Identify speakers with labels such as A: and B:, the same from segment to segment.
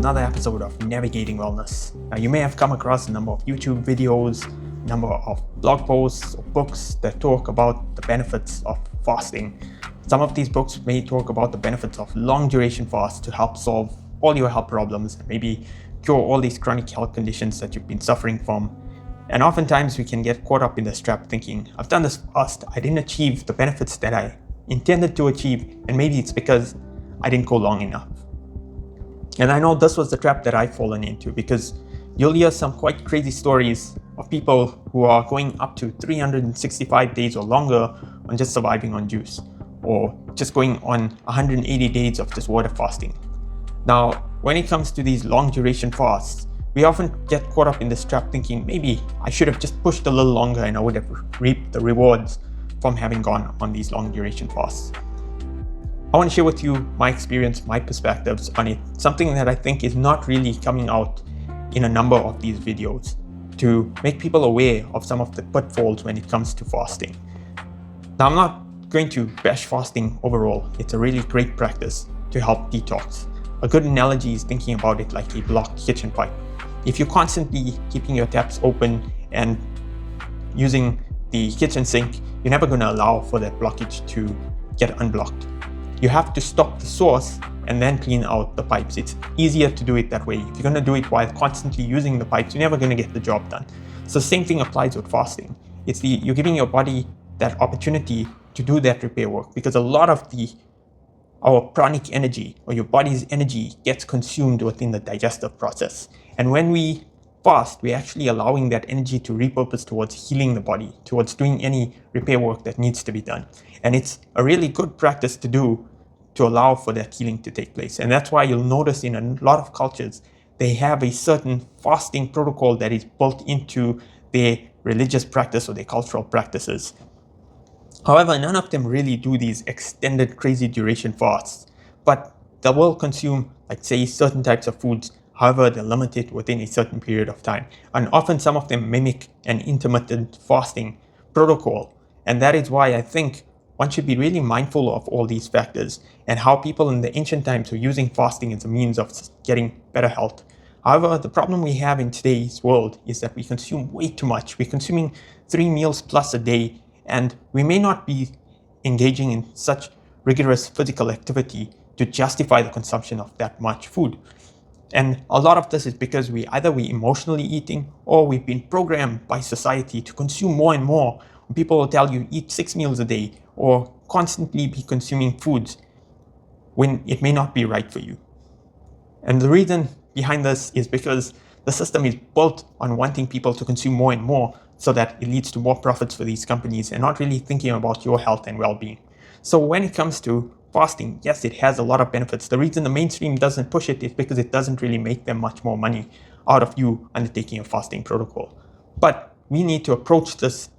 A: another episode of Navigating Wellness. Now, you may have come across a number of YouTube videos, a number of blog posts or books that talk about the benefits of fasting. Some of these books may talk about the benefits of long duration fasts to help solve all your health problems and maybe cure all these chronic health conditions that you've been suffering from. And oftentimes we can get caught up in this trap thinking, I've done this fast, I didn't achieve the benefits that I intended to achieve, and maybe it's because I didn't go long enough. And I know this was the trap that I've fallen into, because you'll hear some quite crazy stories of people who are going up to 365 days or longer on just surviving on juice, or just going on 180 days of just water fasting. Now, when it comes to these long duration fasts, we often get caught up in this trap thinking, maybe I should have just pushed a little longer and I would have reaped the rewards from having gone on these long duration fasts. I want to share with you my experience, my perspectives on it, something that I think is not really coming out in a number of these videos, to make people aware of some of the pitfalls when it comes to fasting. Now, I'm not going to bash fasting overall. It's a really great practice to help detox. A good analogy is thinking about it like a blocked kitchen pipe. If you're constantly keeping your taps open and using the kitchen sink, you're never going to allow for that blockage to get unblocked. You have to stop the source and then clean out the pipes. It's easier to do it that way. If you're going to do it while constantly using the pipes, you're never going to get the job done. So the same thing applies with fasting. You're giving your body that opportunity to do that repair work, because a lot of our pranic energy, or your body's energy, gets consumed within the digestive process. And when we fast, we're actually allowing that energy to repurpose towards healing the body, towards doing any repair work that needs to be done. And it's a really good practice to do to allow for that healing to take place. And that's why you'll notice in a lot of cultures, they have a certain fasting protocol that is built into their religious practice or their cultural practices. However, none of them really do these extended crazy duration fasts, but they will consume, like say, certain types of foods. However, they're limited within a certain period of time. And often some of them mimic an intermittent fasting protocol. And that is why I think one should be really mindful of all these factors and how people in the ancient times were using fasting as a means of getting better health. However, the problem we have in today's world is that we consume way too much. We're consuming 3 meals plus a day, and we may not be engaging in such rigorous physical activity to justify the consumption of that much food. And a lot of this is because we're emotionally eating, or we've been programmed by society to consume more and more. People will tell you eat 6 meals a day, or constantly be consuming foods when it may not be right for you. And the reason behind this is because the system is built on wanting people to consume more and more, so that it leads to more profits for these companies and not really thinking about your health and well-being. So when it comes to fasting, yes, it has a lot of benefits. The reason the mainstream doesn't push it is because it doesn't really make them much more money out of you undertaking a fasting protocol. But we need to approach this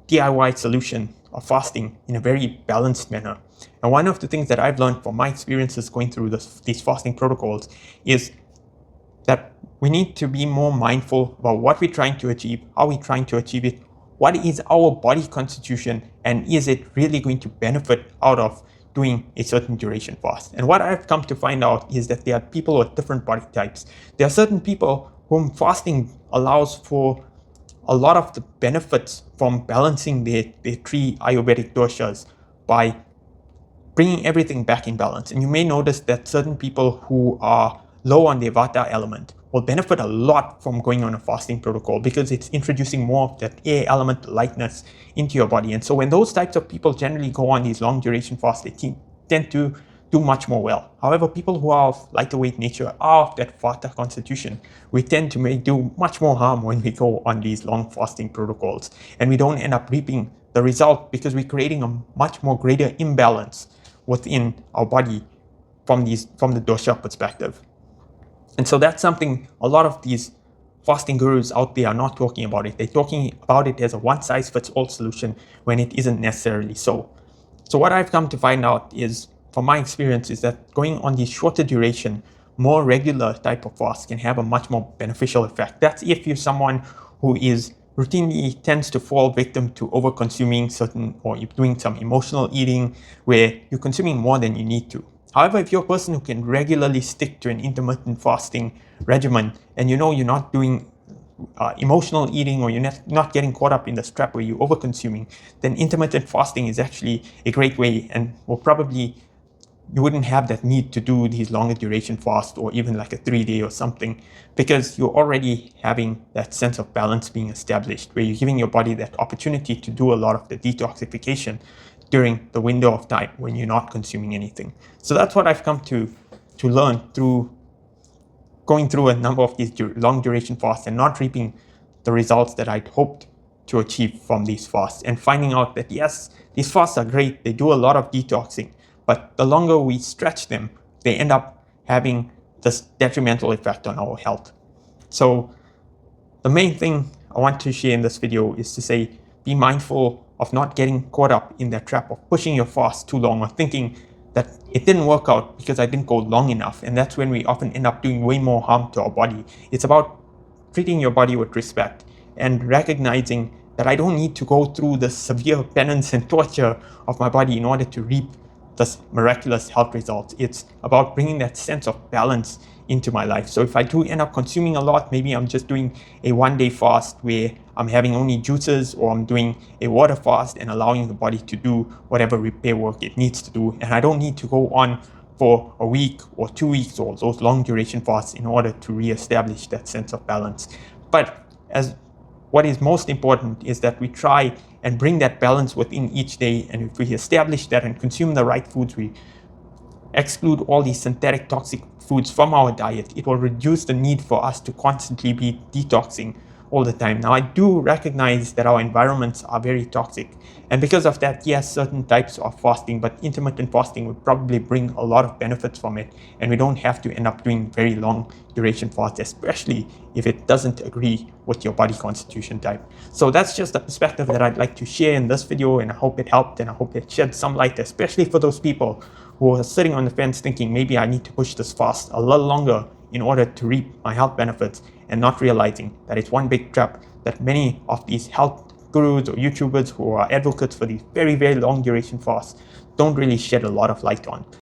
A: DIY solution of fasting in a very balanced manner. And one of the things that I've learned from my experiences going through these fasting protocols is that we need to be more mindful about what we're trying to achieve, how we're trying to achieve it, what is our body constitution, and is it really going to benefit out of doing a certain duration fast. And what I've come to find out is that there are people with different body types. There are certain people whom fasting allows for a lot of the benefits from balancing their 3 Ayurvedic doshas by bringing everything back in balance. And you may notice that certain people who are low on the Vata element will benefit a lot from going on a fasting protocol, because it's introducing more of that air element lightness into your body. And so when those types of people generally go on these long duration fasts, they tend to do much more well. However, people who are of lighter weight nature, are of that Vata constitution, we tend to do much more harm when we go on these long fasting protocols. And we don't end up reaping the result, because we're creating a much more greater imbalance within our body from the dosha perspective. And so that's something a lot of these fasting gurus out there are not talking about it. They're talking about it as a one-size-fits-all solution when it isn't necessarily so. So what I've come to find out is, from my experience, is that going on these shorter duration, more regular type of fast can have a much more beneficial effect. That's if you're someone who is routinely tends to fall victim to over-consuming or you're doing some emotional eating where you're consuming more than you need to. However, if you're a person who can regularly stick to an intermittent fasting regimen, and you know you're not doing emotional eating, or you're not getting caught up in the trap where you're over consuming, then intermittent fasting is actually a great way, and will probably, you wouldn't have that need to do these longer duration fasts or even like a 3-day or something, because you're already having that sense of balance being established, where you're giving your body that opportunity to do a lot of the detoxification during the window of time when you're not consuming anything. So that's what I've come to learn through going through a number of these long duration fasts and not reaping the results that I'd hoped to achieve from these fasts, and finding out that yes, these fasts are great, they do a lot of detoxing, but the longer we stretch them, they end up having this detrimental effect on our health. So the main thing I want to share in this video is to say, be mindful of not getting caught up in that trap of pushing your fast too long, or thinking that it didn't work out because I didn't go long enough. And that's when we often end up doing way more harm to our body. It's about treating your body with respect and recognizing that I don't need to go through the severe penance and torture of my body in order to reap this miraculous health results. It's about bringing that sense of balance into my life. So if I do end up consuming a lot, maybe I'm just doing a 1-day fast where I'm having only juices, or I'm doing a water fast and allowing the body to do whatever repair work it needs to do. And I don't need to go on for a week or 2 weeks or those long duration fasts in order to reestablish that sense of balance. But as what is most important is that we try and bring that balance within each day. And if we establish that and consume the right foods, we exclude all these synthetic toxic foods from our diet, it will reduce the need for us to constantly be detoxing all the time. Now, I do recognize that our environments are very toxic, and because of that, yes, certain types of fasting, but intermittent fasting would probably bring a lot of benefits from it, and we don't have to end up doing very long duration fasts, especially if it doesn't agree with your body constitution type. So that's just the perspective that I'd like to share in this video, and I hope it helped, and I hope it shed some light, especially for those people who are sitting on the fence thinking maybe I need to push this fast a little longer in order to reap my health benefits, and not realizing that it's one big trap that many of these health gurus or YouTubers who are advocates for these very, very long duration fasts don't really shed a lot of light on.